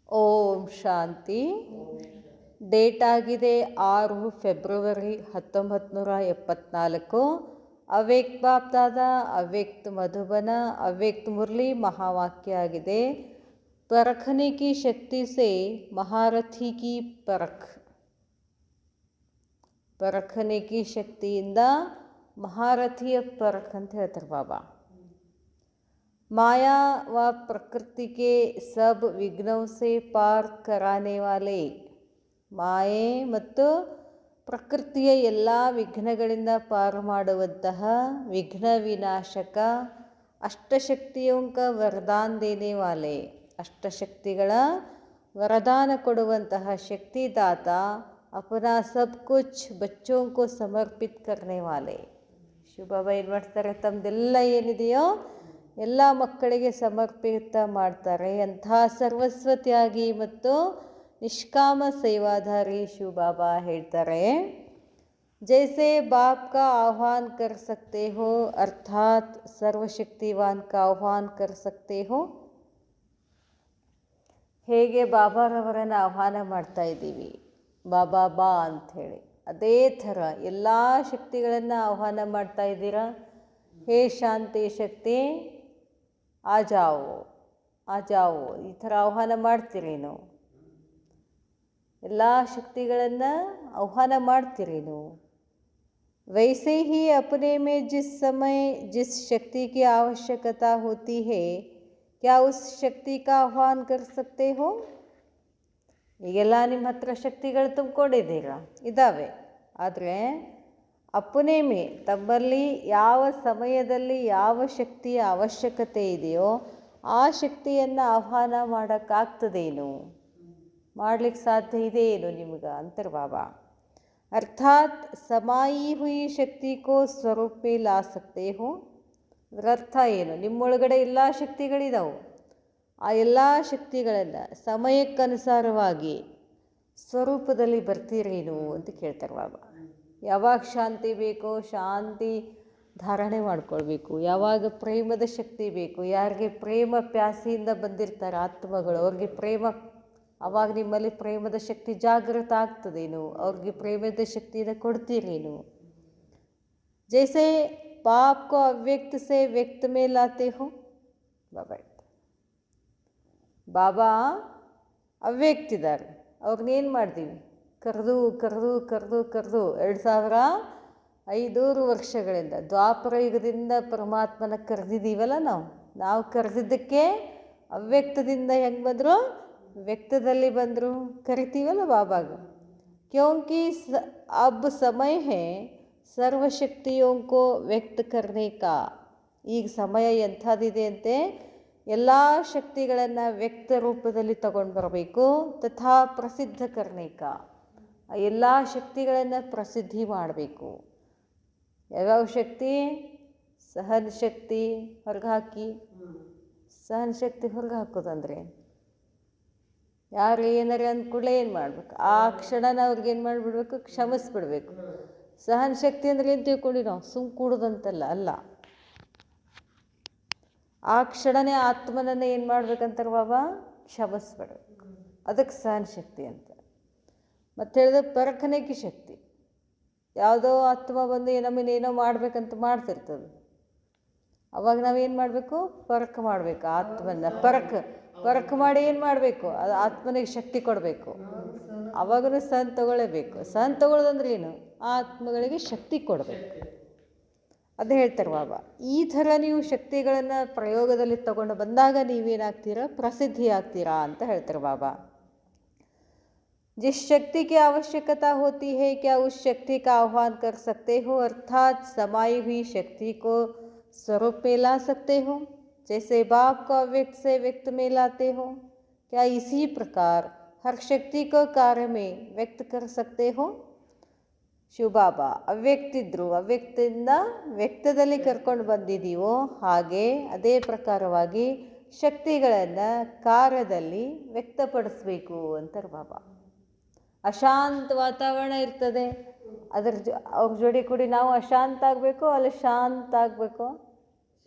ಓಂ ಶಾಂತಿ. Date ಆಗಿದೆ 6 February 1974. ಅವ್ಯಕ್ತ ಬಾಪ್ದಾದ, ಅವ್ಯಕ್ತ ಮಧುಬನ, ಅವ್ಯಕ್ತ ಮುರಳಿ ಮಹಾವಾಕ್ಯ ಆಗಿದೆ. ಪರಖನೆ ಕಿ ಶಕ್ತಿ ಸೆ ಮಹಾರಥಿ ಕಿ ಪರಖ್. ಪರಖನೆ ಕಿ ಶಕ್ತಿಯಿಂದ ಮಹಾರಥಿಯ ಪರಖ್ ಅಂತ ಹೇಳ್ತಾರೆ ಬಾಬಾ. माया व प्रकृति के सब विघ्नों से पार कराने वाले. ಮಾಯೆ ಮತ್ತು ಪ್ರಕೃತಿಯ ಎಲ್ಲ ವಿಘ್ನಗಳಿಂದ ಪಾರು ಮಾಡುವಂತಹ ವಿಘ್ನ ವಿನಾಶಕ ಅಷ್ಟಶಕ್ತಿಯೋं का वरदान देने वाले. ಅಷ್ಟಶಕ್ತಿಗಳ ವರದಾನ ಕೊಡುವಂತಹ ಶಕ್ತಿದಾತ. अपना सब कुछ बच्चों को समर्पित करने वाले. ಶಿವಬಾಬಾ ಏನು ಮಾಡ್ತಾರೆ, ತಮ್ಮದೆಲ್ಲ ಏನಿದೆಯೋ ಎಲ್ಲ ಮಕ್ಕಳಿಗೆ ಸಮರ್ಪಿತ ಮಾಡ್ತಾರೆ. ಅಂಥ ಸರ್ವಸ್ವ ತ್ಯಾಗಿ ಮತ್ತು ನಿಷ್ಕಾಮ ಸೇವಾಧಾರಿ ಶಿವಬಾಬಾ ಹೇಳ್ತಾರೆ, ಜೈಸೆ ಬಾಪ್ ಕಾ ಆಹ್ವಾನ್ ಕರ್ ಸಕ್ತೆ ಹೋ ಅರ್ಥಾತ್ ಸರ್ವಶಕ್ತಿವಾನ್ ಕಾ ಆಹ್ವಾನ್ ಕರ್ ಸಕ್ತೆ ಹೋ. ಹೇಗೆ ಬಾಬಾರವರನ್ನು ಆಹ್ವಾನ ಮಾಡ್ತಾ ಇದ್ದೀವಿ, ಬಾಬಾ ಬಾ ಅಂಥೇಳಿ, ಅದೇ ಥರ ಎಲ್ಲ ಶಕ್ತಿಗಳನ್ನು ಆಹ್ವಾನ ಮಾಡ್ತಾ ಇದ್ದೀರಾ. ಹೇ ಶಾಂತಿ ಶಕ್ತಿ ಆ ಜಾವೋ ಆ ಜಾವೋ, ಈ ಥರ ಆಹ್ವಾನ ಮಾಡ್ತೀರಿ ನೀವು. ಎಲ್ಲ ಶಕ್ತಿಗಳನ್ನು ಆಹ್ವಾನ ಮಾಡ್ತೀರಿ ನೀವು. वैसे ही अपने में जिस समय जिस शक्ति की आवश्यकता होती है, क्या उस शक्ति का आह्वान कर सकते हो. ಈಗೆಲ್ಲ ನಿಮ್ಮ ಹತ್ರ ಶಕ್ತಿಗಳು ತುಂಬಿಕೊಂಡಿದ್ದೀರಾ, ಇದ್ದಾವೆ. ಆದರೆ ಅಪ್ಪನೇ ಮೇ ತಮ್ಮಲ್ಲಿ ಯಾವ ಸಮಯದಲ್ಲಿ ಯಾವ ಶಕ್ತಿಯ ಅವಶ್ಯಕತೆ ಇದೆಯೋ ಆ ಶಕ್ತಿಯನ್ನು ಆಹ್ವಾನ ಮಾಡೋಕ್ಕಾಗ್ತದೇನು, ಮಾಡಲಿಕ್ಕೆ ಸಾಧ್ಯ ಇದೆ ಏನು ನಿಮ್ಗೆ ಅಂತಾರೆ ಬಾಬಾ. ಅರ್ಥಾತ್ ಸಮಾಯಿ ಹುಯಿ ಶಕ್ತಿ ಕೋ ಸ್ವರೂಪ ಮೇ ಲಾ ಸಕ್ತೆ ಹೋ. ಅದರ ಅರ್ಥ ಏನು, ನಿಮ್ಮೊಳಗಡೆ ಎಲ್ಲ ಶಕ್ತಿಗಳಿದಾವೆ. ಆ ಎಲ್ಲ ಶಕ್ತಿಗಳನ್ನು ಸಮಯಕ್ಕನುಸಾರವಾಗಿ ಸ್ವರೂಪದಲ್ಲಿ ಬರ್ತೀರೇನು ಅಂತ ಕೇಳ್ತಾರೆ ಬಾಬಾ. ಯಾವಾಗ ಶಾಂತಿ ಬೇಕೋ ಶಾಂತಿ ಧಾರಣೆ ಮಾಡ್ಕೊಳ್ಬೇಕು. ಯಾವಾಗ ಪ್ರೇಮದ ಶಕ್ತಿ ಬೇಕು, ಯಾರಿಗೆ ಪ್ರೇಮ ಪ್ಯಾಸಿಯಿಂದ ಬಂದಿರ್ತಾರೆ ಆತ್ಮಗಳು, ಅವ್ರಿಗೆ ಪ್ರೇಮ, ಆವಾಗ ನಿಮ್ಮಲ್ಲಿ ಪ್ರೇಮದ ಶಕ್ತಿ ಜಾಗೃತ ಆಗ್ತದೇನು, ಅವ್ರಿಗೆ ಪ್ರೇಮದ ಶಕ್ತಿಯನ್ನು ಕೊಡ್ತೀರೇನು. ಜೈಸೆ ಪಾಪ್ ಕೋ ಅವ್ಯಕ್ತ ಸೆ ವ್ಯಕ್ತ ಮೇ ಲಾತೆ ಹೋ. ಬಾಬಾ ಅವ್ಯಕ್ತಿದ್ದಾರೆ, ಅವ್ರನ್ನೇನು ಮಾಡ್ತೀವಿ, ಕರೆದು ಕರೆದು ಕರೆದು ಕರೆದು 2500 ವರ್ಷಗಳಿಂದ ದ್ವಾಪರ ಯುಗದಿಂದ ಪರಮಾತ್ಮನ ಕರೆದಿದ್ದೀವಲ್ಲ ನಾವು ಕರೆದಿದ್ದಕ್ಕೆ ಅವ್ಯಕ್ತದಿಂದ ಹೆಂಗೆ ಬಂದರು, ವ್ಯಕ್ತದಲ್ಲಿ ಬಂದರು, ಕರಿತೀವಲ್ಲ ಬಾಬಾಗ. ಕ್ಯೋಂಕಿ ಅಬ್ ಸಮಯ ಹೇ ಸರ್ವಶಕ್ತಿಯೋಂ ಕೋ ವ್ಯಕ್ತ ಕರ್ನೆ ಕಾ. ಈಗ ಸಮಯ ಎಂಥದ್ದಿದೆ ಅಂತೆ, ಎಲ್ಲ ಶಕ್ತಿಗಳನ್ನು ವ್ಯಕ್ತ ರೂಪದಲ್ಲಿ ತಗೊಂಡು ಬರಬೇಕು. ತಥಾ ಪ್ರಸಿದ್ಧ ಕರ್ನೇಕ, ಎಲ್ಲ ಶಕ್ತಿಗಳನ್ನು ಪ್ರಸಿದ್ಧಿ ಮಾಡಬೇಕು. ಯಾವ್ಯಾವ ಶಕ್ತಿ, ಸಹನ ಶಕ್ತಿ ಹೊರಗೆ ಹಾಕಿ. ಸಹನ ಶಕ್ತಿ ಹೊರಗೆ ಹಾಕೋದಂದ್ರೆ ಯಾರು ಏನಾರು ಅಂದ ಕೂಡಲೇ ಏನು ಮಾಡಬೇಕು, ಆ ಕ್ಷಣನ ಅವ್ರಿಗೇನು ಮಾಡಿಬಿಡ್ಬೇಕು, ಕ್ಷಮಿಸ್ಬಿಡ್ಬೇಕು. ಸಹನ ಶಕ್ತಿ ಅಂದರೆ ಏನು ತಿಳ್ಕೊಂಡು ನಾವು ಸುಮ್ಮ ಕೂಡೋದಂತಲ್ಲ, ಅಲ್ಲ. ಆ ಕ್ಷಣನೇ ಆತ್ಮನನ್ನು ಏನು ಮಾಡ್ಬೇಕಂತಾರೆ ಬಾಬಾ, ಕ್ಷಮಿಸ್ಬಿಡ್ಬೇಕು. ಅದಕ್ಕೆ ಸಹನ ಶಕ್ತಿ ಅಂತ. ಮತ್ತು ಹೇಳಿದ್ರೆ ಪರಖನೆಗೆ ಶಕ್ತಿ. ಯಾವುದೋ ಆತ್ಮ ಬಂದು ನಮ್ಮನ್ನೇನೋ ಮಾಡ್ಬೇಕಂತ ಮಾಡ್ತಿರ್ತದೆ, ಅವಾಗ ನಾವೇನು ಮಾಡಬೇಕು, ಪರಖ ಮಾಡಬೇಕು. ಆತ್ಮನ ಪರಖ ಮಾಡಿ ಏನು ಮಾಡಬೇಕು, ಅದು ಆತ್ಮನಿಗೆ ಶಕ್ತಿ ಕೊಡಬೇಕು. ಅವಾಗೂ ಸಹನ ತಗೊಳ್ಳೇಬೇಕು. ಸಹನ ತಗೊಳ್ಳೋದಂದ್ರೆ ಏನು, ಆತ್ಮಗಳಿಗೆ ಶಕ್ತಿ ಕೊಡಬೇಕು. ಅದು ಹೇಳ್ತಾರೆ ಬಾಬಾ. ಈ ಥರ ನೀವು ಶಕ್ತಿಗಳನ್ನು ಪ್ರಯೋಗದಲ್ಲಿ ತಗೊಂಡು ಬಂದಾಗ ನೀವೇನಾಗ್ತೀರಾ, ಪ್ರಸಿದ್ಧಿ ಆಗ್ತೀರಾ ಅಂತ ಹೇಳ್ತಾರೆ ಬಾಬಾ. जिस शक्ति की आवश्यकता होती है, क्या उस शक्ति का आह्वान कर सकते हो, अर्थात समाई हुई शक्ति को स्वरूप में ला सकते हो. जैसे बाप को अव्यक्त से व्यक्त में लाते हो, क्या इसी प्रकार हर शक्ति को कार्य में व्यक्त कर सकते हो. ಶಿವಬಾಬಾ ಅವ್ಯಕ್ತಿದ್ರು, ಅವ್ಯಕ್ತದಿಂದ ವ್ಯಕ್ತದಲ್ಲಿ ಕರ್ಕೊಂಡು ಬಂದಿದ್ದೀವೋ ಹಾಗೆ ಅದೇ ಪ್ರಕಾರವಾಗಿ ಶಕ್ತಿಗಳನ್ನು ಕಾರ್ಯದಲ್ಲಿ ವ್ಯಕ್ತಪಡಿಸ್ಬೇಕು ಅಂತಾರೆ ಬಾಬಾ. ಅಶಾಂತ ವಾತಾವರಣ ಇರ್ತದೆ, ಅವ್ರ ಜೋಡಿ ಕೂಡಿ ನಾವು ಅಶಾಂತ ಆಗಬೇಕು, ಅಲ್ಲಿ ಶಾಂತ ಆಗಬೇಕು.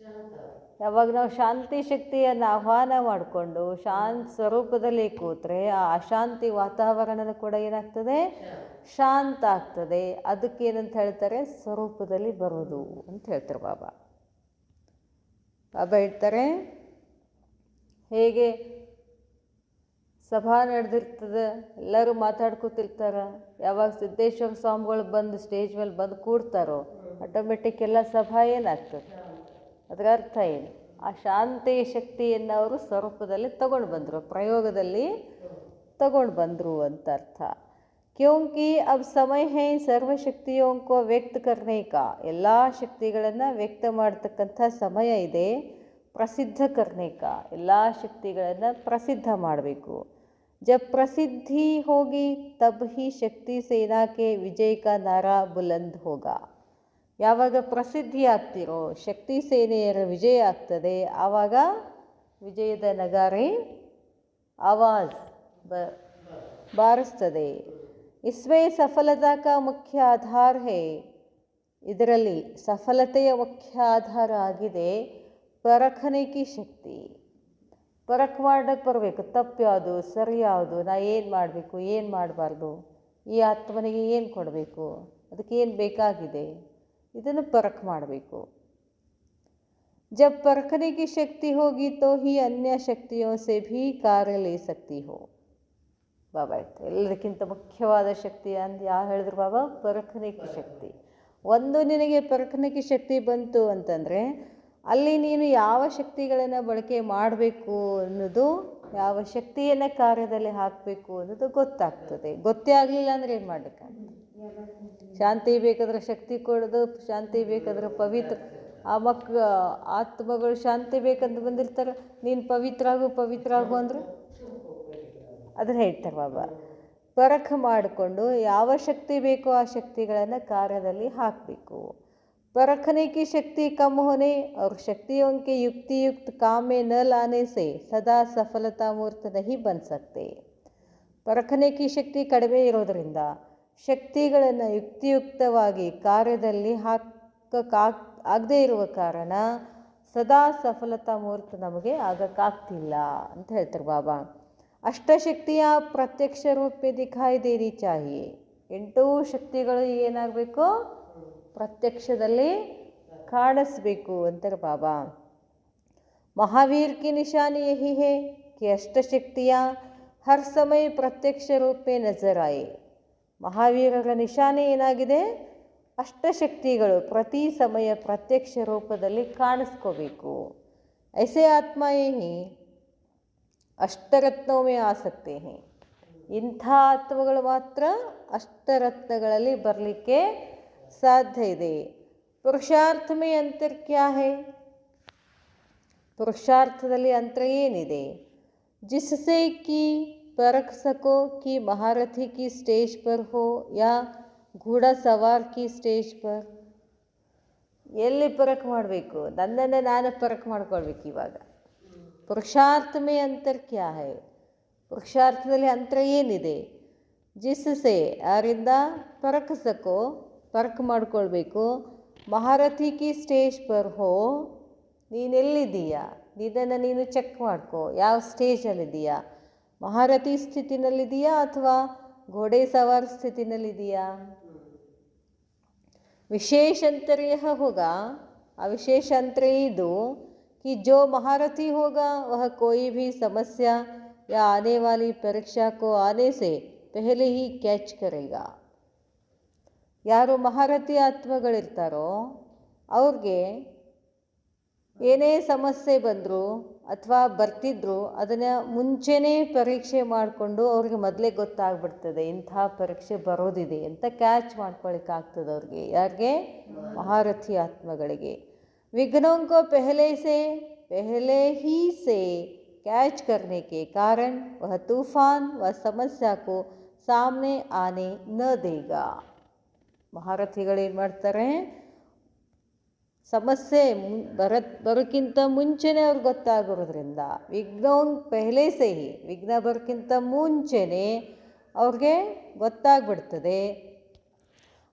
ಯಾವಾಗ ನಾವು ಶಾಂತಿ ಶಕ್ತಿಯನ್ನು ಆಹ್ವಾನ ಮಾಡಿಕೊಂಡು ಶಾಂತ ಸ್ವರೂಪದಲ್ಲಿ ಕೂತ್ರೆ ಆ ಅಶಾಂತಿ ವಾತಾವರಣ ಕೂಡ ಏನಾಗ್ತದೆ, ಶಾಂತ ಆಗ್ತದೆ. ಅದಕ್ಕೇನಂತ ಹೇಳ್ತಾರೆ, ಸ್ವರೂಪದಲ್ಲಿ ಬರೋದು ಅಂತ ಹೇಳ್ತಾರೆ ಬಾಬಾ. ಬಾಬಾ ಹೇಳ್ತಾರೆ, ಹೇಗೆ ಸಭಾ ನಡೆದಿರ್ತದೆ, ಎಲ್ಲರೂ ಮಾತಾಡ್ಕೊತಿರ್ತಾರೆ, ಯಾವಾಗ ಸಿದ್ದೇಶ್ವರ ಸ್ವಾಮಿಗಳು ಬಂದು ಸ್ಟೇಜ್ ಮೇಲೆ ಬಂದು ಕೂಡ್ತಾರೋ ಆಟೋಮೆಟಿಕ್ ಎಲ್ಲ ಸಭಾ ಏನಾಗ್ತದೆ. ಅದರ ಅರ್ಥ ಏನು, ಆ ಶಾಂತಿ ಶಕ್ತಿಯನ್ನು ಅವರು ಸ್ವರೂಪದಲ್ಲಿ ತಗೊಂಡು ಬಂದರು, ಪ್ರಯೋಗದಲ್ಲಿ ತಗೊಂಡು ಬಂದರು ಅಂತ ಅರ್ಥ. ಕ್ಯೋಂಕಿ ಅಬ್ ಸಮಯ ಹೈ ಸರ್ವಶಕ್ತಿಯೋ ಕೋ ವ್ಯಕ್ತ ಕರ್ನೆ ಕಾ, ಎಲ್ಲ ಶಕ್ತಿಗಳನ್ನು ವ್ಯಕ್ತ ಮಾಡ್ತಕ್ಕಂಥ ಸಮಯ ಇದೆ. ಪ್ರಸಿದ್ಧ ಕರ್ನೆ ಕಾ, ಎಲ್ಲ ಶಕ್ತಿಗಳನ್ನು ಪ್ರಸಿದ್ಧ ಮಾಡಬೇಕು. जब प्रसिद्धि होगी तब ही शक्ति सेना के विजय का नारा बुलंद होगा. ಯಾವಾಗ ಪ್ರಸಿದ್ಧಿ ಆಗ್ತಿರೋ ಶಕ್ತಿ ಸೇನೆಯರ ವಿಜಯ ಆಗ್ತದೆ, ಆವಾಗ ವಿಜಯದ ನಗಾರೆ ಆವಾಜ್ ಬಾರಿಸ್ತದೆ. ಇಸ್ವೇ ಸಫಲತಾ ಕಾ ಮುಖ್ಯ ಆಧಾರ ಹೇ, ಇದರಲ್ಲಿ ಸಫಲತೆಯ ಮುಖ್ಯ ಆಧಾರ ಆಗಿದೆ ಪರಖನೆ ಕಿ ಶಕ್ತಿ. ಪರಖ್ ಮಾಡೋಕ್ಕೆ ಬರಬೇಕು, ತಪ್ಪು ಯಾವುದು ಸರಿ ಯಾವುದು, ನಾ ಏನು ಮಾಡಬೇಕು ಏನು ಮಾಡಬಾರ್ದು, ಈ ಆತ್ಮನಿಗೆ ಏನು ಕೊಡಬೇಕು, ಅದಕ್ಕೆ ಏನು ಬೇಕಾಗಿದೆ, ಇದನ್ನು ಪರಖ್ ಮಾಡಬೇಕು. जब परखने की शक्ति होगी तो ही अन्य शक्तियों से भी कार्य ले सकती हो. ಬಾಬಾ ಆಯ್ತು, ಎಲ್ಲದಕ್ಕಿಂತ ಮುಖ್ಯವಾದ ಶಕ್ತಿ ಅಂತ ಯಾವ ಹೇಳಿದ್ರು ಬಾಬಾ, ಪರಖನೆಗೆ ಶಕ್ತಿ. ಒಂದು ನಿನಗೆ ಪರಖನೆಗೆ ಶಕ್ತಿ ಬಂತು ಅಂತಂದರೆ ಅಲ್ಲಿ ನೀನು ಯಾವ ಶಕ್ತಿಗಳನ್ನು ಬಳಕೆ ಮಾಡಬೇಕು ಅನ್ನೋದು, ಯಾವ ಶಕ್ತಿಯನ್ನು ಕಾರ್ಯದಲ್ಲಿ ಹಾಕಬೇಕು ಅನ್ನೋದು ಗೊತ್ತಾಗ್ತದೆ. ಗೊತ್ತೇ ಆಗಲಿಲ್ಲ ಅಂದರೆ ಏನು ಮಾಡಬೇಕಂತ, ಶಾಂತಿ ಬೇಕಾದ್ರೆ ಶಕ್ತಿ ಕೊಡೋದು, ಶಾಂತಿ ಬೇಕಾದ್ರೆ ಪವಿತ್ರ, ಆ ಆತ್ಮಗಳು ಶಾಂತಿ ಬೇಕಂತ ಬಂದಿರ್ತಾರೆ, ನೀನು ಪವಿತ್ರ ಆಗು ಅಂದರೆ ಅದನ್ನು ಹೇಳ್ತಾರೆ ಬಾಬಾ. ಪರಖ ಮಾಡಿಕೊಂಡು ಯಾವ ಶಕ್ತಿ ಬೇಕೋ ಆ ಶಕ್ತಿಗಳನ್ನು ಕಾರ್ಯದಲ್ಲಿ ಹಾಕಬೇಕು. परखने की शक्ति कम होने और शक्तियों के युक्तियुक्त काम में न लाने से सदा सफलता मूर्त नहीं बन सकते. परखने की शक्ति ಕಡಿಮೆ ಇರೋದರಿಂದ ಶಕ್ತಿಗಳನ್ನು ಯುಕ್ತಿಯುಕ್ತವಾಗಿ ಕಾರ್ಯದಲ್ಲಿ ಆಗದೇ ಇರುವ ಕಾರಣ ಸದಾ ಸಫಲತಾ ಮೂರ್ತ ನಮಗೆ ಆಗಕ್ಕಾಗ್ತಿಲ್ಲ ಅಂತ ಹೇಳ್ತಾರೆ ಬಾಬಾ. ಅಷ್ಟಶಕ್ತಿಯ ಪ್ರತ್ಯಕ್ಷ ರೂಪ ಮೇ ದಿಖಾಯಿ ದೇನಿ ಚಾಹಿಯೇ, 8 ಶಕ್ತಿಗಳು ಏನಾಗಬೇಕು, ಪ್ರತ್ಯಕ್ಷದಲ್ಲಿ ಕಾಣಿಸ್ಬೇಕು ಅಂತಾರೆ ಬಾಬಾ. महावीर की निशानी यही है कि अष्टशक्तियाँ हर समय प्रत्यक्ष रूप में नजर आए. ಮಹಾವೀರರ ನಿಶಾನೆ ಏನಾಗಿದೆ, ಅಷ್ಟಶಕ್ತಿಗಳು ಪ್ರತಿ ಸಮಯ ಪ್ರತ್ಯಕ್ಷ ರೂಪದಲ್ಲಿ ಕಾಣಿಸ್ಕೋಬೇಕು. ऐसे आत्माएं ही ಅಷ್ಟರತ್ನೋं में आ सकते हैं. ಇಂಥ ಆತ್ಮಗಳು ಮಾತ್ರ ಅಷ್ಟರತ್ನಗಳಲ್ಲಿ ಬರಲಿಕ್ಕೆ ಸಾಧ್ಯ ಇದೆ. ಪುರುಷಾರ್ಥ ಮೇ ಅಂತರ್ ಕ್ಯಾ ಹೈ, ಪುರುಷಾರ್ಥದಲ್ಲಿ ಅಂತರ ಏನಿದೆ. ಜಿಸ್ಸೆ ಕಿ ಪರಖ್ ಸಕೋ ಕಿ ಮಹಾರಥಿ ಕಿ ಸ್ಟೇಜ್ ಪರ್ ಹೋ ಯಾ ಘೋಡಾ ಸವಾರ್ ಕಿ ಸ್ಟೇಜ್ ಪರ್. ಎಲ್ಲಿ ಪರಖ್ ಮಾಡಬೇಕು, ನನ್ನನ್ನು ನಾನು ಪರಖ್ ಮಾಡ್ಕೊಳ್ಬೇಕು. ಇವಾಗ ಪುರುಷಾರ್ಥ ಮೇ ಅಂತರ್ ಕ್ಯಾ ಹೈ, ಪುರುಷಾರ್ಥದಲ್ಲಿ ಅಂತರ ಏನಿದೆ. ಜಿಸ್ಸೆ ಯಾರಿಂದ ಪರಖ್ ಸಕೋ, ಪರಖ್ ಮಾಡ್ಕೊಳ್ಬೇಕು. ಮಹಾರಥಿ ಕಿ ಸ್ಟೇಜ್ ಪರ್ ಹೋ, ನೀನೆಲ್ಲಿದ್ದೀಯಾ, ನಿನ್ನನ್ನು ನೀನು ಚೆಕ್ ಮಾಡ್ಕೋ, ಯಾವ ಸ್ಟೇಜಲ್ಲಿದ್ದೀಯಾ, ಮಹಾರಥಿ ಸ್ಥಿತಿನಲ್ಲಿದೆಯಾ ಅಥವಾ ಘೋಡೆ ಸವಾರ್ ಸ್ಥಿತಿನಲ್ಲಿದೆಯಾ. ವಿಶೇಷ ಅಂತರ ಯಹ ಹೋಗಾ, ಆ ವಿಶೇಷ ಅಂತರ ಇದು कि जो महारथी होगा वह कोई भी समस्या या आने वाली परीक्षा को आने से पहले ही कैच करेगा. ಯಾರು ಮಹಾರಥಿ ಆತ್ಮಗಳಿರ್ತಾರೋ ಅವ್ರಿಗೆ ಏನೇ ಸಮಸ್ಯೆ ಬಂದರೂ ಅಥವಾ ಬರ್ತಿದ್ರು ಅದನ್ನು ಮುಂಚೆನೇ ಪರೀಕ್ಷೆ ಮಾಡಿಕೊಂಡು ಅವ್ರಿಗೆ ಮೊದಲೇ ಗೊತ್ತಾಗ್ಬಿಡ್ತದೆ ಇಂಥ ಪರೀಕ್ಷೆ ಬರೋದಿದೆ ಅಂತ ಕ್ಯಾಚ್ ಮಾಡ್ಕೊಳ್ಳಿಕ್ಕಾಗ್ತದೆ ಅವ್ರಿಗೆ. ಯಾರಿಗೆ, ಮಹಾರಥಿ ಆತ್ಮಗಳಿಗೆ. विघ्नों को पहले ही से कैच करने के कारण वह तूफान व समस्या को सामने आने न देगा. ಮಹಾರಥಿಗಳು ಏನು ಮಾಡ್ತಾರೆ, ಸಮಸ್ಯೆ ಬರೋಕ್ಕಿಂತ ಮುಂಚೆನೇ ಅವ್ರಿಗೆ ಗೊತ್ತಾಗಿರೋದ್ರಿಂದ ವಿಘ್ನ ಬರೋಕ್ಕಿಂತ ಮುಂಚೆನೇ ಅವ್ರಿಗೆ ಗೊತ್ತಾಗ್ಬಿಡ್ತದೆ.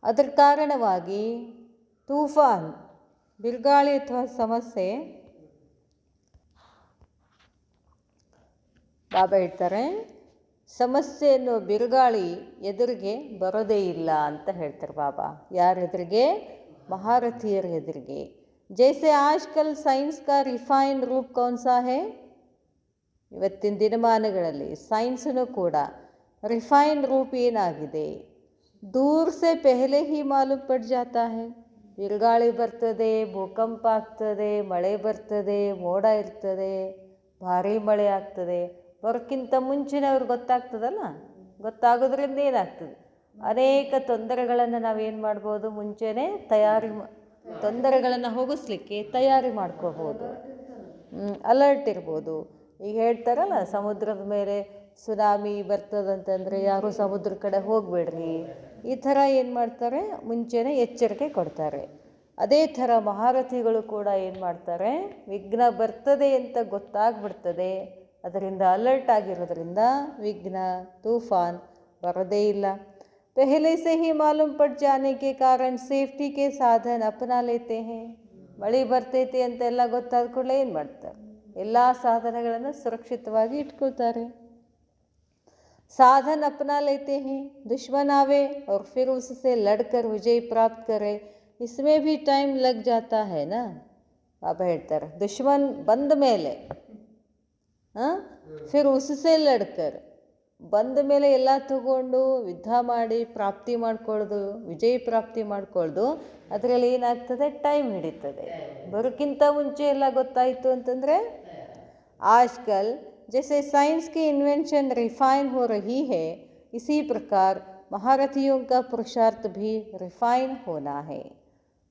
ಅದರ ಕಾರಣವಾಗಿ ತೂಫಾನ್, ಬಿರುಗಾಳಿ ಅಥವಾ ಸಮಸ್ಯೆ ಬಾಬಾ ಹೇಳ್ತಾರೆ ಸಮಸ್ಯೆ ಅನ್ನೋ ಬಿರುಗಾಳಿ ಎದುರಿಗೆ ಬರೋದೇ ಇಲ್ಲ ಅಂತ ಹೇಳ್ತಾರೆ ಬಾಬಾ. ಯಾರ ಎದುರಿಗೆ? ಮಹಾರಥಿಯರ ಎದುರಿಗೆ. ಜೈಸೆ ಆಜ್ಕಲ್ ಸೈನ್ಸ್ ಕಾ ರಿಫೈನ್ ರೂಪ್ ಕೌನ್ಸಾ ಹೇ? ಇವತ್ತಿನ ದಿನಮಾನಗಳಲ್ಲಿ ಸೈನ್ಸನ್ನು ಕೂಡ ರಿಫೈನ್ ರೂಪ್ ಏನಾಗಿದೆ? ದೂರ ಸೆ ಪೆಹಲೆ ಹಿ ಮಾಲೂಮ್ ಪಡ್ ಜಾತಾ ಹೈ. ಬಿರುಗಾಳಿ ಬರ್ತದೆ, ಭೂಕಂಪ ಆಗ್ತದೆ, ಮಳೆ ಬರ್ತದೆ, ಮೋಡ ಇರ್ತದೆ, ಭಾರಿ ಮಳೆ ಆಗ್ತದೆ, ಬರೋಕ್ಕಿಂತ ಮುಂಚೆನೇ ಅವ್ರಿಗೆ ಗೊತ್ತಾಗ್ತದಲ್ಲ. ಗೊತ್ತಾಗೋದ್ರಿಂದ ಏನಾಗ್ತದೆ? ಅನೇಕ ತೊಂದರೆಗಳನ್ನು ನಾವೇನು ಮಾಡ್ಬೋದು? ಮುಂಚೆನೇ ತೊಂದರೆಗಳನ್ನು ಹೋಗಿಸ್ಲಿಕ್ಕೆ ತಯಾರಿ ಮಾಡ್ಕೋಬೋದು. ಅಲರ್ಟ್ ಇರ್ಬೋದು. ಈಗ ಹೇಳ್ತಾರಲ್ಲ, ಸಮುದ್ರದ ಮೇಲೆ ಸುನಾಮಿ ಬರ್ತದಂತಂದರೆ ಯಾರು ಸಮುದ್ರ ಕಡೆ ಹೋಗಬೇಡ್ರಿ, ಈ ಥರ ಏನು ಮಾಡ್ತಾರೆ? ಮುಂಚೆನೇ ಎಚ್ಚರಿಕೆ ಕೊಡ್ತಾರೆ. ಅದೇ ಥರ ಮಹಾರಥಿಗಳು ಕೂಡ ಏನು ಮಾಡ್ತಾರೆ? ವಿಘ್ನ ಬರ್ತದೆ ಅಂತ ಗೊತ್ತಾಗ್ಬಿಡ್ತದೆ, ಅದರಿಂದ ಅಲರ್ಟ್ ಆಗಿರೋದ್ರಿಂದ ವಿಘ್ನ ತೂಫಾನ್ ಬರೋದೇ ಇಲ್ಲ. ಪೆಹಲೆ ಸೆ ಹಿ ಮಾಲೂಮ್ ಪಡ್ ಜಾನೆ ಕೆ ಕಾರಣ ಸೇಫ್ಟಿ ಕೆ ಸಾಧನ ಅಪನಾ ಲೇತೆ ಹೇ. ಮಳೆ ಬರ್ತೈತಿ ಅಂತೆಲ್ಲ ಗೊತ್ತಾದ ಕೂಡಲೇ ಏನು ಮಾಡ್ತಾರೆ? ಎಲ್ಲ ಸಾಧನಗಳನ್ನು ಸುರಕ್ಷಿತವಾಗಿ ಇಟ್ಕೊಳ್ತಾರೆ. साधन अपना लेते हैं, दुश्मन आवे और फिर उससे लड़कर विजय प्राप्त करे, इसमें भी टाइम लग जाता है ना. ಬಾಬಾ ಹೇಳ್ತಾರೆ ದುಶ್ಮನ್ ಬಂದ ಮೇಲೆ ಫಿರ್ ಉಸ್ಸೆ ಲಡ್ಕರ್, ಬಂದ ಮೇಲೆ ಎಲ್ಲ ತಗೊಂಡು ಯುದ್ಧ ಮಾಡಿ ಪ್ರಾಪ್ತಿ ಮಾಡ್ಕೊಳ್ಳೋದು, ವಿಜಯ ಪ್ರಾಪ್ತಿ ಮಾಡ್ಕೊಳ್ಳೋದು, ಅದರಲ್ಲಿ ಏನಾಗ್ತದೆ? ಟೈಮ್ ಹಿಡಿತದೆ. ಬರೋಕ್ಕಿಂತ ಮುಂಚೆ ಎಲ್ಲ ಗೊತ್ತಾಯಿತು ಅಂತಂದರೆ ಆಜ್ಕಲ್ जैसे साइंस की इन्वेंशन रिफाइन हो रही है, इसी प्रकार महारथियों का पुरुषार्थ भी रिफाइन होना है.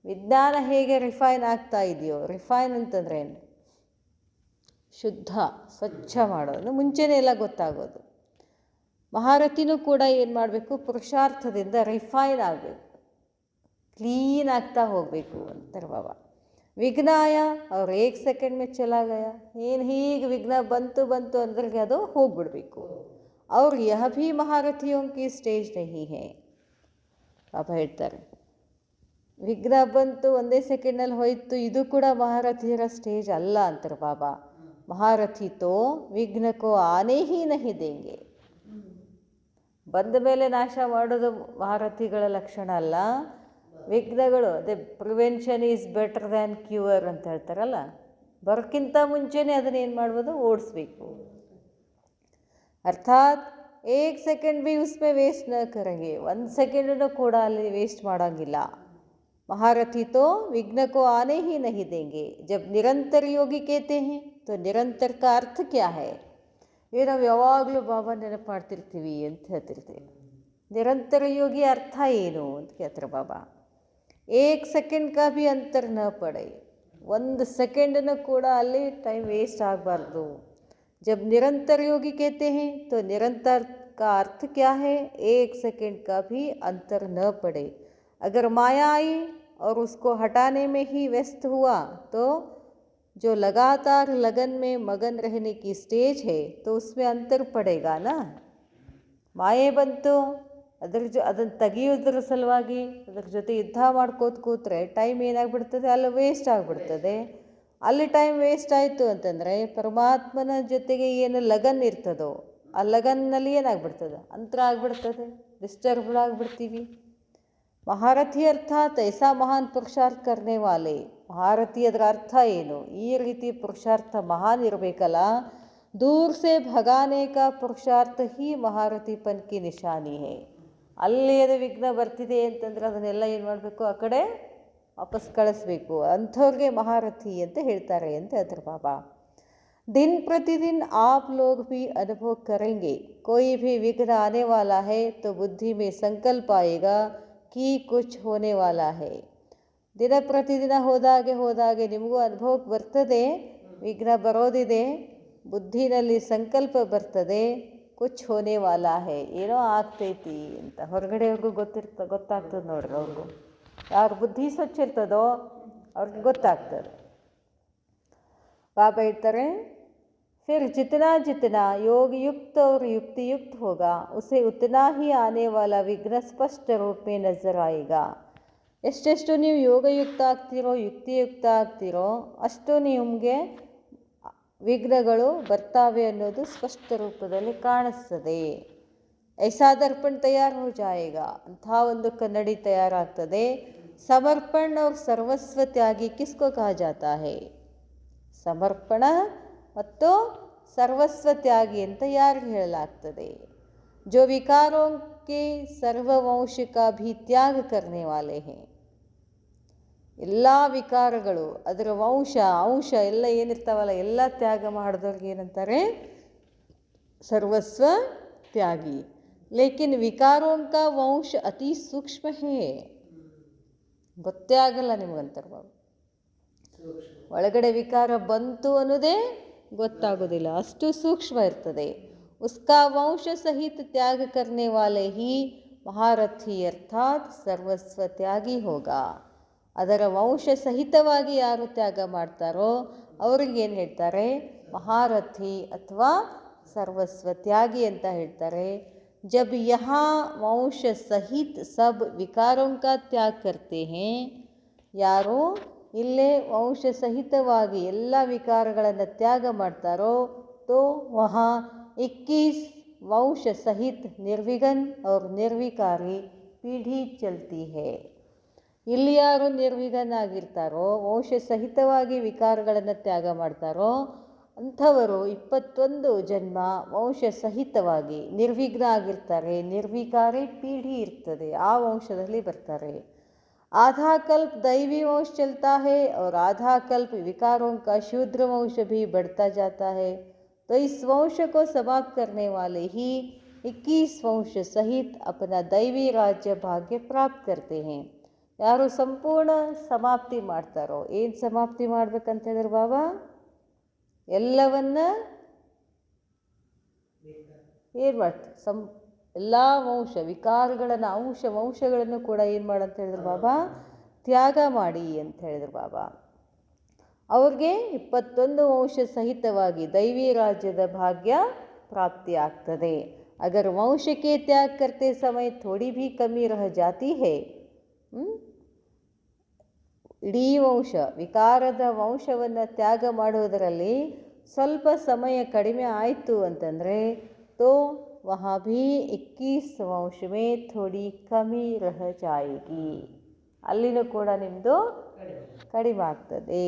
ವಿಜ್ಞಾನ ಹೇಗೆ ರಿಫೈನ್ ಆಗ್ತಾ ಇದೆಯೋ, ರಿಫೈನ್ ಅಂತಂದ್ರೆ ಏನು? ಶುದ್ಧ, ಸ್ವಚ್ಛ ಮಾಡೋದು, ಮುಂಚೆನೇ ಎಲ್ಲ ಗೊತ್ತಾಗೋದು. ಮಹಾರಥಿನೂ ಕೂಡ ಏನು ಮಾಡಬೇಕು? ಪುರುಷಾರ್ಥದಿಂದ ರಿಫೈನ್ ಆಗಬೇಕು, ಕ್ಲೀನ್ ಆಗ್ತಾ ಹೋಗಬೇಕು ಅಂತಾರೆ ಬಾಬಾ. ವಿಘ್ನ ಆಯ ಅವ್ರು 1 ಸೆಕೆಂಡ್ ಮೇಲೆ ಚಲಾ ಗಯ. ಏನು ಹೀಗೆ ವಿಘ್ನ ಬಂತು ಅಂದ್ರೆ ಅದು ಹೋಗ್ಬಿಡ್ಬೇಕು. ಅವ್ರು ಯಹ ಭೀ ಮಹಾರಥಿಯೋಂ ಕಿ ಸ್ಟೇಜ್ ನಹಿ ಹೇ. ಪಾಪ ಹೇಳ್ತಾರೆ ವಿಘ್ನ ಬಂತು, 1 ಸೆಕೆಂಡ್ನಲ್ಲಿ ಹೋಯ್ತು, ಇದು ಕೂಡ ಮಹಾರಥಿಯರ ಸ್ಟೇಜ್ ಅಲ್ಲ ಅಂತಾರೆ ಬಾಬಾ. ಮಹಾರಥಿ ತೋ ವಿಘ್ನಕ್ಕೋ ಆನೆ ಹಿ ನಹಿ ದೇಂಗೆ. ಬಂದ ಮೇಲೆ ನಾಶ ಮಾಡೋದು ಮಹಾರಥಿಗಳ ಲಕ್ಷಣ ಅಲ್ಲ. ವಿಘ್ನಗಳು ಅದೇ prevention is better than cure ಅಂತ ಹೇಳ್ತಾರಲ್ಲ, ಬರೋಕ್ಕಿಂತ ಮುಂಚೆನೇ ಅದನ್ನೇನು ಮಾಡ್ಬೋದು? ಓಡಿಸ್ಬೇಕು. ಅರ್ಥಾತ್ 1 ಸೆಕೆಂಡ್ ಭೀ ಉಸ್ಮೆ ವೇಸ್ಟ್ ನ ಕರೆಂಗೆ, 1 ಸೆಕೆಂಡನ್ನು ಕೂಡ ಅಲ್ಲಿ ವೇಸ್ಟ್ ಮಾಡೋಂಗಿಲ್ಲ. महारथी तो विघ्न को आने ही नहीं देंगे. जब निरंतर योगी कहते हैं तो निरंतर का अर्थ क्या है? ನಾವು ಯಾವಾಗಲೂ ಬಾಬಾ ನೆನಪು ಮಾಡ್ತಿರ್ತೀವಿ ಅಂತ ಹೇಳ್ತಿರ್ತೀವಿ. ನಿರಂತರ ಯೋಗಿ ಅರ್ಥ ಏನು ಅಂತ ಕೇಳ್ತಾರೆ ಬಾಬಾ. 1 ಸೆಕೆಂಡ್ ಕಾ ಭೀ ಅಂತರ ನ ಪಡೆ, 1 ಸೆಕೆಂಡನ್ನು ಕೂಡ ಅಲ್ಲಿ ಟೈಮ್ ವೇಸ್ಟ್ ಆಗಬಾರ್ದು. ಜಬ್ ನಿರಂತರ ಯೋಗಿ कहते हैं तो निरंतर का अर्थ क्या है? 1 सेकंड का भी अंतर न पड़े. अगर माया आई और उसको हटाने में ही व्यस्त हुआ तो जो लगातार लगन में मगन रहने की स्टेज है तो उसमें अंतर पड़ेगा ना. ಮಾಯೆ ಬಂತು, ಅದನ್ನು ತೆಗಿಯೋದ್ರ ಸಲುವಾಗಿ ಅದ್ರ ಜೊತೆ ಯುದ್ಧ ಮಾಡ್ಕೋತ ಕೂತ್ರೆ ಟೈಮ್ ಏನಾಗ್ಬಿಡ್ತದೆ? ಅಲ್ಲಿ ವೇಸ್ಟ್ ಆಗಿಬಿಡ್ತದೆ. ಅಲ್ಲಿ ಟೈಮ್ ವೇಸ್ಟ್ ಆಯಿತು ಅಂತಂದರೆ ಪರಮಾತ್ಮನ ಜೊತೆಗೆ ಏನು ಲಗನ್ ಇರ್ತದೋ ಆ ಲಗನ್ನಲ್ಲಿ ಏನಾಗ್ಬಿಡ್ತದೆ? ಅಂತರ ಆಗಿಬಿಡ್ತದೆ, ಡಿಸ್ಟರ್ಬ್ಡ್ ಆಗಿಬಿಡ್ತೀವಿ. ಮಹಾರಥಿ ಅರ್ಥಾತ್ ಐಸಾ ಮಹಾನ್ ಪುರುಷಾರ್ಥ ಕರ್ನೆ ವಾಲೆ. ಮಹಾರಥಿ ಅದರ ಅರ್ಥ ಏನು? ಈ ರೀತಿ ಪುರುಷಾರ್ಥ ಮಹಾನ್ ಇರಬೇಕಲ್ಲ. ದೂರ ಸೆ ಭಗಾನೆ ಕಾ ಪುರುಷಾರ್ಥ ಹಿ ಮಹಾರಥಿಪನ್ ಕಿ ನಿಶಾನಿ ಹೇ. ಅಲ್ಲಿ ಅದು ವಿಘ್ನ ಬರ್ತಿದೆ ಅಂತಂದ್ರೆ ಅದನ್ನೆಲ್ಲ ಏನು ಮಾಡಬೇಕು? ಆ ಕಡೆ ವಾಪಸ್ ಕಳಿಸ್ಬೇಕು. ಅಂಥವ್ರಿಗೆ ಮಹಾರಥಿ ಅಂತ ಹೇಳ್ತಾರೆ ಅಂತ ಹೇಳ್ತಾರೆ ಬಾಬಾ. दिन प्रतिदिन आप लोग भी अनुभव करेंगे, कोई भी विघ्न आने वाला है तो बुद्धि में संकल्प आएगा कि कुछ होने वाला है. ದಿನ ಪ್ರತಿದಿನ ಹೋದಾಗೆ ನಿಮಗೂ ಅನುಭವಕ್ಕೆ ಬರ್ತದೆ, ವಿಘ್ನ ಬರೋದಿದೆ, ಬುದ್ಧಿನಲ್ಲಿ ಸಂಕಲ್ಪ ಬರ್ತದೆ, ಕುಚ್ ಹೋನೆ ವಾಲಾ ಹೇ, ಏನೋ ಆಗ್ತೈತಿ ಅಂತ. ಹೊರಗಡೆಯವ್ರಿಗೂ ಗೊತ್ತಾಗ್ತದೆ ನೋಡ್ರಿ. ಅವ್ರಿಗೂ ಯಾರ ಬುದ್ಧಿ ಸ್ವಚ್ಛ ಇರ್ತದೋ ಅವ್ರಿಗೆ ಗೊತ್ತಾಗ್ತದೆ. ಬಾಬಾ ಹೇಳ್ತಾರೆ फिर जितना जितना योग युक्त और युक्ति युक्त होगा उसे उतना ही आने वाला विघ्न स्पष्ट रूप में नजर आएगा. ಎಷ್ಟೆಷ್ಟು ನೀವು ಯೋಗಯುಕ್ತ ಆಗ್ತಿರೋ ಯುಕ್ತಿಯುಕ್ತ ಆಗ್ತಿರೋ ಅಷ್ಟು ನಿಮಗೆ ವಿಘ್ನಗಳು ಬರ್ತಾವೆ ಅನ್ನೋದು ಸ್ಪಷ್ಟ ರೂಪದಲ್ಲಿ ಕಾಣಿಸ್ತದೆ. ಐಸಾ ದರ್ಪಣ್ ತಯಾರು ಹೋ ಜಾಯೇಗಾ, ಅಂಥ ಒಂದು ಕನ್ನಡಿ ತಯಾರಾಗ್ತದೆ. ಸಮರ್ಪಣ್ और ಸರ್ವಸ್ವ ತ್ಯಾಗಿ ಕಿಸ್ಕೋ ಕಹಾ ಜಾತಾ ಹೈ? ಸಮರ್ಪಣ ಮತ್ತು ಸರ್ವಸ್ವ ತ್ಯಾಗಿ ಅಂತ ಯಾರಿಗೆ ಹೇಳಲಾಗ್ತದೆ? जो विकारों के सर्ववंश का भी त्याग करने वाले हैं. ಎಲ್ಲ ವಿಕಾರಗಳು ಅದರ ಅಂಶ ಎಲ್ಲ ಏನಿರ್ತಾವಲ್ಲ ಎಲ್ಲ ತ್ಯಾಗ ಮಾಡಿದವ್ರಿಗೆ ಏನಂತಾರೆ? ಸರ್ವಸ್ವ ತ್ಯಾಗಿ. ಲೇಕಿನ್ ವಿಕಾರೋಂ ಕಾ ವಂಶ ಅತಿ ಸೂಕ್ಷ್ಮ ಹೇ, ಗೊತ್ತೇ ಆಗಲ್ಲ ನಿಮಗಂತಾರೆ ಬಾಬು. ಒಳಗಡೆ ವಿಕಾರ ಬಂತು ಅನ್ನೋದೇ ಗೊತ್ತಾಗೋದಿಲ್ಲ, ಅಷ್ಟು ಸೂಕ್ಷ್ಮ ಇರ್ತದೆ. उसका वंश सहित त्याग करने वाले ही महारथी अर्थात सर्वस्व त्यागी होगा. ಅದರ ವಂಶ ಸಹಿತವಾಗಿ ಯಾರು ತ್ಯಾಗ ಮಾಡ್ತಾರೋ ಅವ್ರಿಗೇನು ಹೇಳ್ತಾರೆ? ಮಹಾರಥಿ ಅಥವಾ ಸರ್ವಸ್ವ ತ್ಯಾಗಿ ಅಂತ ಹೇಳ್ತಾರೆ. जब यहाँ वंश सहित सब विकारों का त्याग करते हैं, ಯಾರು ಇಲ್ಲೇ ವಂಶ ಸಹಿತವಾಗಿ ಎಲ್ಲ ವಿಕಾರಗಳನ್ನು ತ್ಯಾಗ ಮಾಡ್ತಾರೋ तो वहाँ 21 वंश सहित निर्विघ्न और निर्विकारी पीढ़ी चलती है. ಇಲ್ಲಿ ಯಾರು ನಿರ್ವಿಘ್ನಾಗಿರ್ತಾರೋ, ವಂಶ ಸಹಿತವಾಗಿ ವಿಕಾರಗಳನ್ನು ತ್ಯಾಗ ಮಾಡ್ತಾರೋ ಅಂಥವರು 21 ಜನ್ಮ ವಂಶ ಸಹಿತವಾಗಿ ನಿರ್ವಿಘ್ನ ಆಗಿರ್ತಾರೆ. ನಿರ್ವಿಕಾರಿ ಪೀಢಿ ಇರ್ತದೆ, ಆ ವಂಶದಲ್ಲಿ ಬರ್ತಾರೆ. आधा कल्प दैवी वंश चलता है और आधा कल्प विकारों का शूद्र वंश भी बढ़ता जाता है. तो इस वंश को समाप्त करने वाले ही 21 वंश सहित अपना दैवी राज्य भाग्य प्राप्त करते हैं. ಯಾರು ಸಂಪೂರ್ಣ ಸಮಾಪ್ತಿ ಮಾಡ್ತಾರೋ, ಏನು ಸಮಾಪ್ತಿ ಮಾಡ್ಬೇಕಂತ ಹೇಳಿದ್ರು ಬಾಬಾ? ಎಲ್ಲವನ್ನ ಏನು ಮಾಡ್ತಾರೆ? ಎಲ್ಲ ವಿಕಾರಗಳನ್ನು ವಂಶಗಳನ್ನು ಕೂಡ ಏನು ಮಾಡಂತ ಹೇಳಿದ್ರು ಬಾಬಾ? ತ್ಯಾಗ ಮಾಡಿ ಅಂತ ಹೇಳಿದ್ರು ಬಾಬಾ. ಅವ್ರಿಗೆ 21 ವಂಶ ಸಹಿತವಾಗಿ ದೈವಿ ರಾಜ್ಯದ ಭಾಗ್ಯ ಪ್ರಾಪ್ತಿ ಆಗ್ತದೆ. ಅಗರ್ ವಂಶಕ್ಕೆ ತ್ಯಾಗ करते समय थोड़ी भी कमी रह जाती है, ಇಡೀ ವಿಕಾರದ ವಂಶವನ್ನು ತ್ಯಾಗ ಮಾಡುವುದರಲ್ಲಿ ಸ್ವಲ್ಪ ಸಮಯ ಕಡಿಮೆ ಆಯಿತು ಅಂತಂದರೆ तो वहाँ भी 21 वंश में थोड़ी कमी रह जाएगी, ಅಲ್ಲಿನೂ ಕೂಡ ನಿಮ್ಮದು ಕಡಿಮೆ ಆಗ್ತದೆ.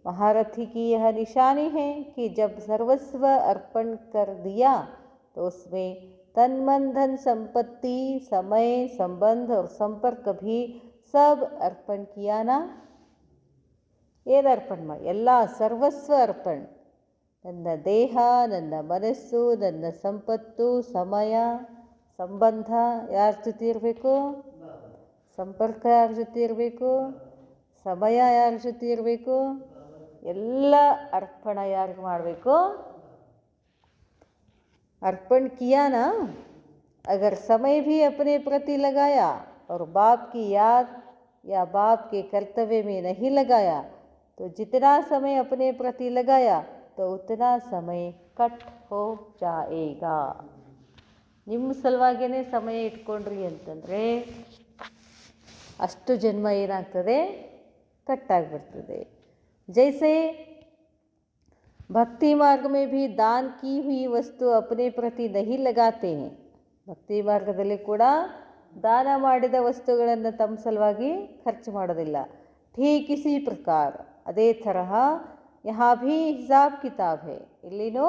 महारथी की यह निशानी है कि जब सर्वस्व अर्पण कर दिया तो उसमें तन मन धन संपत्ति समय संबंध और संपर्क भी सब अर्पण किया ना. ಏನು ಅರ್ಪಣೆ ಮಾಡಿ? ಎಲ್ಲ ಸರ್ವಸ್ವ ಅರ್ಪಣೆ. ನನ್ನ ದೇಹ, ನನ್ನ ಮನಸ್ಸು, ನನ್ನ ಸಂಪತ್ತು, ಸಮಯ ಸಂಬಂಧ ಯಾರ ಜೊತೆ ಇರಬೇಕು? ಸಂಪರ್ಕ ಯಾರ ಜೊತೆ ಇರಬೇಕು? ಸಮಯ ಯಾರ ಜೊತೆ ಇರಬೇಕು? ಎಲ್ಲ ಅರ್ಪಣ ಯಾರಿಗೆ ಮಾಡಬೇಕು? अर्पण किया ना. अगर समय भी अपने प्रति लगाया और बाप की याद या बाप के कर्तव्य में नहीं लगाया तो जितना समय अपने प्रति लगाया तो उतना समय कट हो जाएगा. ನಿಮ್ಮ ಸಲುವಾಗೇ ಸಮಯ ಇಟ್ಕೊಂಡ್ರಿ ಅಂತಂದರೆ ಅಷ್ಟು ಜನ್ಮ ಏನಾಗ್ತದೆ? ಕಟ್ಟಾಗಿಬಿಡ್ತದೆ. जैसे भक्ति मार्ग में भी दान की हुई वस्तु अपने प्रति नहीं लगाते हैं. ಭಕ್ತಿ ಮಾರ್ಗದಲ್ಲಿ ಕೂಡ ದಾನ ಮಾಡಿದ ವಸ್ತುಗಳನ್ನು ತಮ್ಮ ಸಲುವಾಗಿ ಖರ್ಚು ಮಾಡೋದಿಲ್ಲ. ठीक इसी प्रकार ಅದೇ ತರಹ यहाँ भी हिसाब किताब है, ಇಲ್ಲಿನೂ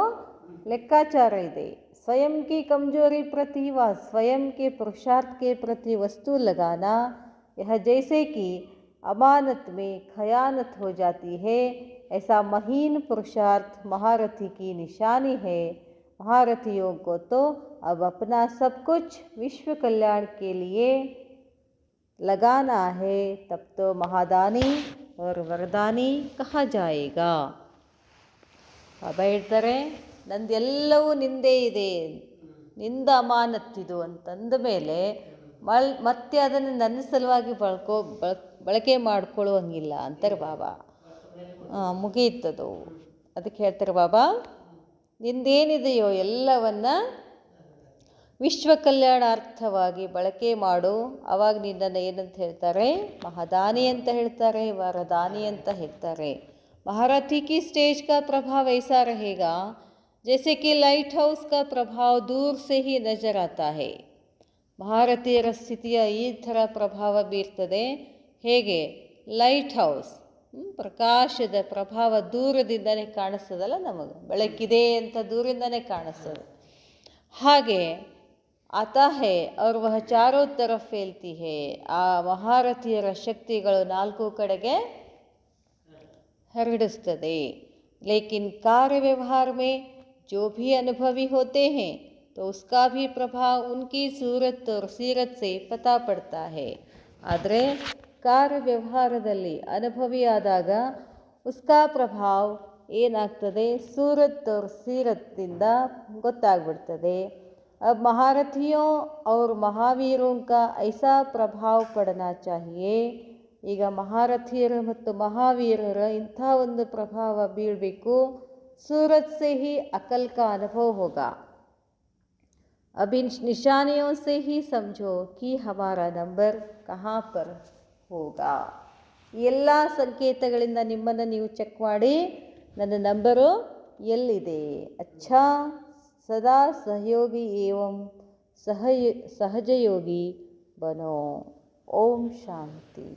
ಲೆಕ್ಕಾಚಾರ ಇದೆ. स्वयं की कमजोरी प्रति व स्वयं के पुरुषार्थ के प्रति वस्तु लगाना यह जैसे कि अमानत में खयानत हो जाती है, ऐसा महीन पुरुषार्थ महारथी की निशानी है. महारथियों को तो अब अपना सब कुछ विश्व कल्याण के लिए लगाना है, तब तो महादानी और वरदानी कहा जाएगा. ಬಾಬಾ ಹೇಳ್ತಾರೆ, ನಂದೆಲ್ಲವೂ ನಿಂದೇ ಇದೆ, ನಿಂದ ಅಮಾನತ್ತಿದು ಅಂತಂದ ಮೇಲೆ ಮತ್ತೆ ಅದನ್ನು ನನ್ನ ಸಲುವಾಗಿ ಬಳಕೆ ಮಾಡ್ಕೊಳ್ಳುವಂಗಿಲ್ಲ ಅಂತಾರೆ ಬಾಬಾ. ಮುಗಿಯುತ್ತದು. ಅದಕ್ಕೆ ಹೇಳ್ತಾರೆ ಬಾಬಾ, ನಿಂದೇನಿದೆಯೋ ಎಲ್ಲವನ್ನ ವಿಶ್ವ ಕಲ್ಯಾಣಾರ್ಥವಾಗಿ ಬಳಕೆ ಮಾಡು. ಆವಾಗ ನಿನ್ನನ್ನು ಏನಂತ ಹೇಳ್ತಾರೆ? ಮಹಾದಾನಿ ಅಂತ ಹೇಳ್ತಾರೆ, ವರದಾನಿ ಅಂತ ಹೇಳ್ತಾರೆ. महारथी की स्टेज का प्रभाव ऐसा रहेगा जैसे कि लाइट हाउस का प्रभाव दूर से ही नजर आता है. ಮಹಾರಥಿಯರ ಸ್ಥಿತಿಯ ಈ ಥರ ಪ್ರಭಾವ ಬೀರ್ತದೆ. ಹೇಗೆ ಲೈಟ್ ಹೌಸ್, ಪ್ರಕಾಶದ ಪ್ರಭಾವ ದೂರದಿಂದನೇ ಕಾಣಿಸ್ತದಲ್ಲ, ನಮಗೆ ಬೆಳಕಿದೆ ಅಂತ ದೂರಿಂದನೇ ಕಾಣಿಸ್ತದೆ. ಹಾಗೆ आता है और वह चारों तरफ फैलती है. ಆ ಮಹಾರಥಿಯರ ಶಕ್ತಿಗಳು ನಾಲ್ಕು ಕಡೆಗೆ हरड़स्तदे. लेकिन कार्य व्यवहार में जो भी अनुभवी होते हैं तो उसका भी प्रभाव उनकी सूरत और सीरत से पता पड़ता है. ಆದರೆ ಕಾರ್ಯ ವ್ಯವಹಾರದಲ್ಲಿ ಅನುಭವಿಯಾದಾಗ उसका प्रभाव ಏನಾಗ್ತದೆ, सूरत और सीरतದಿಂದ ಗೊತ್ತಾಗ್ಬಿಡ್ತದೆ. अब महारथियों और महावीरों का ऐसा प्रभाव पड़ना चाहिए. ಈಗ ಮಹಾರಥಿಯರು ಮತ್ತು ಮಹಾವೀರರ ಇಂಥ ಒಂದು ಪ್ರಭಾವ ಬೀಳಬೇಕು. सूरत से ही अकल का अनुभव होगा. अब इन निशानियों से ही समझो कि हमारा नंबर कहाँ पर होगा. ಎಲ್ಲ ಸಂಕೇತಗಳಿಂದ ನಿಮ್ಮನ್ನು ನೀವು ಚೆಕ್ ಮಾಡಿ ನನ್ನ ನಂಬರು ಎಲ್ಲಿದೆ. अच्छा सदा सहयोगी एवं सहजयोगी बनो. ओम शांति.